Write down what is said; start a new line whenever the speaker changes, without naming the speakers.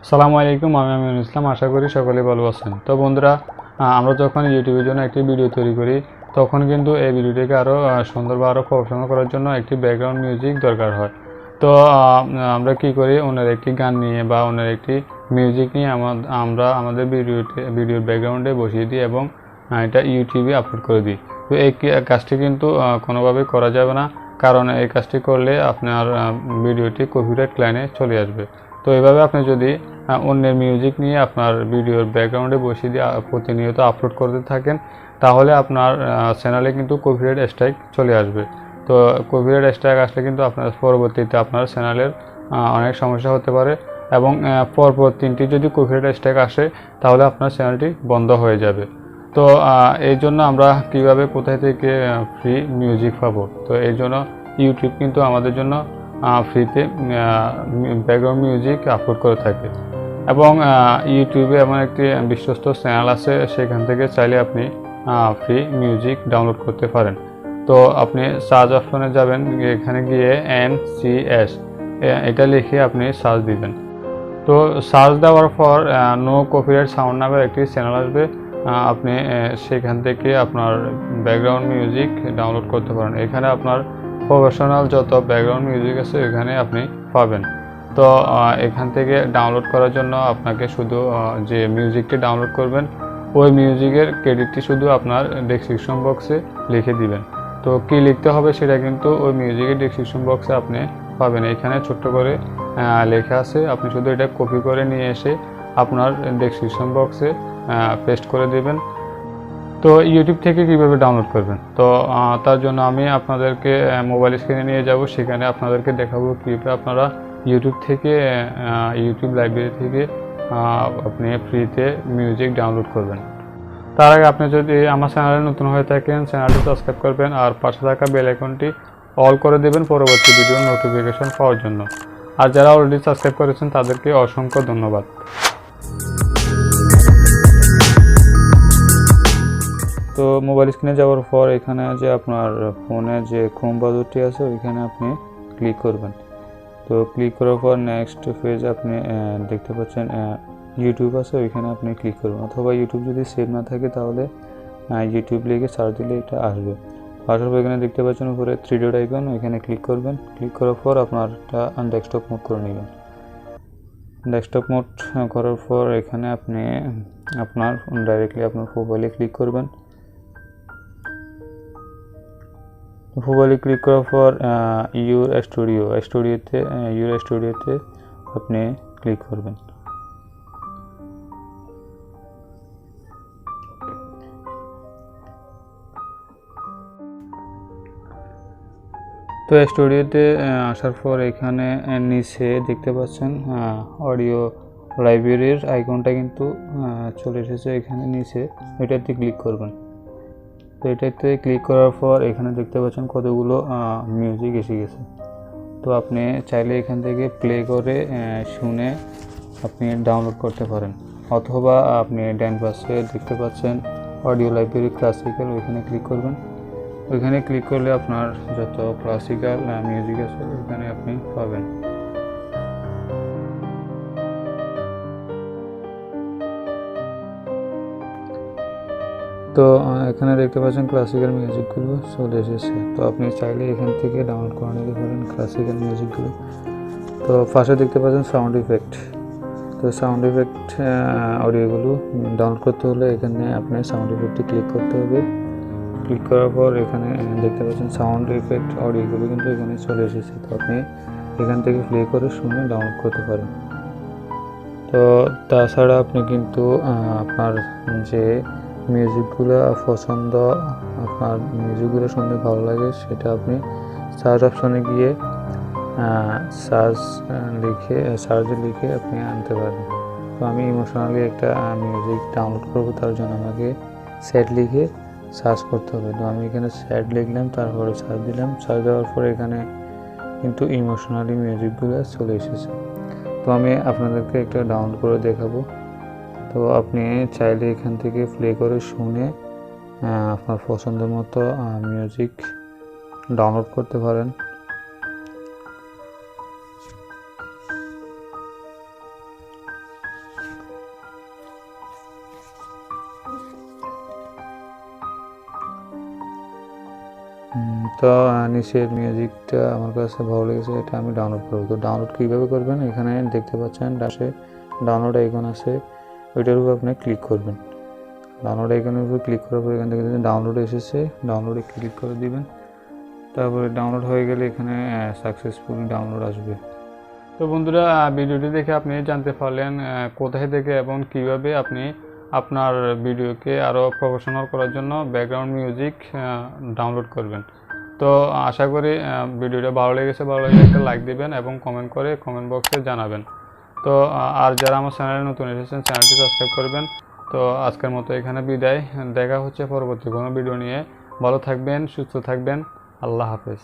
আসসালামু আলাইকুম, আমি আমিনুল ইসলাম। আশা করি সকলে ভালো আছেন। তো বন্ধুরা, আমরা যখন ইউটিউবের জন্য একটি ভিডিও তৈরি করি তখন কিন্তু এই ভিডিওটিকে আরও সুন্দর বা আরও প্রফেশনাল করার জন্য একটি ব্যাকগ্রাউন্ড মিউজিক দরকার হয়। তো আমরা কি করি, অন্যের একটি গান নিয়ে বা অন্যের একটি মিউজিক নিয়ে আমরা আমাদের ভিডিওর ব্যাকগ্রাউন্ডে বসিয়ে দিই এবং এটা ইউটিউবে আপলোড করে দিই। তো এই কাজটি কিন্তু কোনোভাবেই করা যাবে না, কারণ এই কাজটি করলে আপনার ভিডিওটি কপিরাইট ক্লাইমে চলে আসবে। তো এভাবে আপনি যদি অন্যের মিউজিক নিয়ে আপনার ভিডিওর ব্যাকগ্রাউন্ডে বসিয়ে দিয়ে প্রতিনিয়ত আপলোড করতে থাকেন, তাহলে আপনার চ্যানেলে কিন্তু কপিরাইট স্ট্রাইক চলে আসবে। তো কপিরাইট স্ট্রাইক আসলে কিন্তু আপনার পরবর্তীতে আপনার চ্যানেলের অনেক সমস্যা হতে পারে এবং পরপর 3টি যদি কপিরাইট স্ট্রাইক আসে তাহলে আপনার চ্যানেলটি বন্ধ হয়ে যাবে। তো এই জন্য আমরা কীভাবে কোথায় থেকে ফ্রি মিউজিক পাবো? তো এই জন্য ইউটিউব কিন্তু আমাদের জন্য ফ্রিতে ব্যাকগ্রাউন্ড মিউজিক আপলোড করে থাকে এবং ইউটিউবে এমন একটি বিশ্বস্ত চ্যানেল আছে, সেখান থেকে চাইলে আপনি ফ্রি মিউজিক ডাউনলোড করতে পারেন। তো আপনি সার্চ অপশনে যাবেন, এখানে গিয়ে NCS এটা লিখে আপনি সার্চ দিবেন। তো সার্চ দেওয়ার পর নো কপিরাইট সাউন্ড নামের একটি চ্যানেল আসবে। আপনি সেখান থেকে আপনার ব্যাকগ্রাউন্ড মিউজিক ডাউনলোড করতে পারেন। এখানে আপনার প্রফেশনাল যত ব্যাকগ্রাউন্ড মিউজিক আছে এখানে আপনি পাবেন। তো এখান থেকে ডাউনলোড করার জন্য আপনাকে শুধু যে মিউজিকটি ডাউনলোড করবেন ওই মিউজিকের ক্রেডিটটি শুধু আপনার ডেসক্রিপশন বক্সে লিখে দিবেন। তো কী লিখতে হবে সেটা কিন্তু ওই মিউজিকের ডেসক্রিপশন বক্সে আপনি পাবেন। এখানে ছোট্ট করে লেখা আছে, আপনি শুধু এটা কপি করে নিয়ে এসে আপনার ডেসক্রিপশন বক্সে পেস্ট করে দেবেন। তো ইউটিউব থেকে কিভাবে ডাউনলোড করবেন? তো তার জন্য আমি আপনাদেরকে মোবাইল স্ক্রিনে নিয়ে যাব, সেখানে আপনাদেরকে দেখাবো কীভাবে আপনারা ইউটিউব থেকে ইউটিউব লাইব্রেরি থেকে আপনি ফ্রিতে মিউজিক ডাউনলোড করবেন। তার আগে আপনি যদি আমার চ্যানেলে নতুন হয়ে থাকেন, চ্যানেলটি সাবস্ক্রাইব করবেন আর পাশে থাকা বেল আইকনটি অল করে দেবেন পরবর্তী ভিডিওর নোটিফিকেশন পাওয়ার জন্য। আর যারা অলরেডি সাবস্ক্রাইব করেছেন তাদেরকে অসংখ্য ধন্যবাদ। তো মোবাইল স্ক্রিনে যাওয়ার পর এখানে যে আপনার ফোনে যে ক্রোম ব্রাউজারটি আছে ওইখানে আপনি ক্লিক করবেন। তো ক্লিক করার পর নেক্সট পেজ আপনি দেখতে পাচ্ছেন ইউটিউব আছে, ওইখানে আপনি ক্লিক করবেন। অথবা ইউটিউব যদি সেভ না থাকে তাহলে ইউটিউব লিখে সার্চ দিলে এটা আসবে। আসার পর এখানে দেখতে পাচ্ছেন উপরে 3 ডট আইকন, ওইখানে ক্লিক করবেন। ক্লিক করার পর আপনারটা ডেস্কটপ মোড করে নেবেন। ডেস্কটপ মোড করার পর এখানে আপনি আপনার ডাইরেক্টলি আপনার প্রোফাইলে ক্লিক করবেন। প্রোফাইলে ক্লিক করার পর ইউর স্টুডিওতে আপনি ক্লিক করবেন। তো স্টুডিওতে আসার পর এখানে নিচে দেখতে পাচ্ছেন অডিও লাইব্রেরির আইকনটা কিন্তু চলে এসেছে এখানে নিচে, এটাতে ক্লিক করবেন। তো এটাতে ক্লিক করার পর এখানে দেখতে পাচ্ছেন কতগুলো মিউজিক এসে গেছে। তো আপনি চাইলে এখান থেকে প্লে করে শুনে আপনি ডাউনলোড করতে পারেন, অথবা আপনি ডান পাশে দেখতে পাচ্ছেন অডিও লাইব্রেরি ক্লাসিক্যাল, ওইখানে ক্লিক করবেন। ওইখানে ক্লিক করলে আপনার যত ক্লাসিক্যাল মিউজিক আছে ওইখানে আপনি পাবেন। তো এখানে দেখতে পাচ্ছেন ক্লাসিক্যাল মিউজিকগুলো চলে এসেছে। তো আপনি চাইলে এখান থেকে ডাউনলোড করে নিতে পারেন ক্লাসিক্যাল মিউজিকগুলো। তো পাশে দেখতে পাচ্ছেন সাউন্ড ইফেক্ট। তো সাউন্ড ইফেক্ট অডিওগুলো ডাউনলোড করতে হলে এখানে আপনি সাউন্ড ইফেক্টে ক্লিক করতে হবে। ক্লিক করার পর এখানে দেখতে পাচ্ছেন সাউন্ড ইফেক্ট অডিওগুলো কিন্তু এখানে চলে এসেছে। তো আপনি এখান থেকে প্লে করে শুনে ডাউনলোড করতে পারেন। তো তাছাড়া আপনি কিন্তু আপনার যে মিউজিকগুলো পছন্দ, আপনার মিউজিকগুলো শুনতে ভালো লাগে সেটা আপনি সার্চ অপশনে গিয়ে সার্চে লিখে আপনি আনতে পারেন। তো আমি ইমোশনালি একটা মিউজিক ডাউনলোড করবো, তার জন্য আমাকে স্যাড লিখে সার্চ করতে হবে। তো আমি এখানে স্যাড লিখলাম, তারপরে সার্চ দিলাম। সার্চ দেওয়ার পরে এখানে কিন্তু ইমোশনালি মিউজিকগুলো চলে এসেছে। তো আমি আপনাদেরকে একটা ডাউনলোড করে দেখাবো। তো আপনি চাইলে এখান থেকে প্লে করে শুনে আপনার পছন্দের মতো মিউজিক ডাউনলোড করতে পারেন।
তো নিচের মিউজিকটা আমার কাছে ভালো লেগেছে, এটা আমি ডাউনলোড করবো। তো ডাউনলোড কীভাবে করবেন, এখানে দেখতে পাচ্ছেন ডাশে ডাউনলোড আইকন আছে, ওইটার উপর আপনি ক্লিক করবেন। ডাউনলোড আইকনের উপর ক্লিক করার পর এখান থেকে ডাউনলোড এসেছে, ডাউনলোডে ক্লিক করে দিবেন। তারপরে ডাউনলোড হয়ে গেলে এখানে সাকসেসফুলি ডাউনলোড আসবে।
তো বন্ধুরা, ভিডিওটি দেখে আপনি জানতে পারলেন কোথায় থেকে এবং কিভাবে আপনি আপনার ভিডিওকে আরও প্রফেশনাল করার জন্য ব্যাকগ্রাউন্ড মিউজিক ডাউনলোড করবেন। তো আশা করি ভিডিওটা ভালো লেগেছে, ভালো লাগলে একটা লাইক দিবেন এবং কমেন্ট করে কমেন্ট বক্সে জানাবেন। তো আর যারা আমার চ্যানেলে নতুন এসেছেন চ্যানেলটি সাবস্ক্রাইব করবেন। তো আজকের মতো এখানে বিদায়, দেখা হচ্ছে পরবর্তী কোনো ভিডিও নিয়ে। ভালো থাকবেন, সুস্থ থাকবেন, আল্লাহ হাফেজ।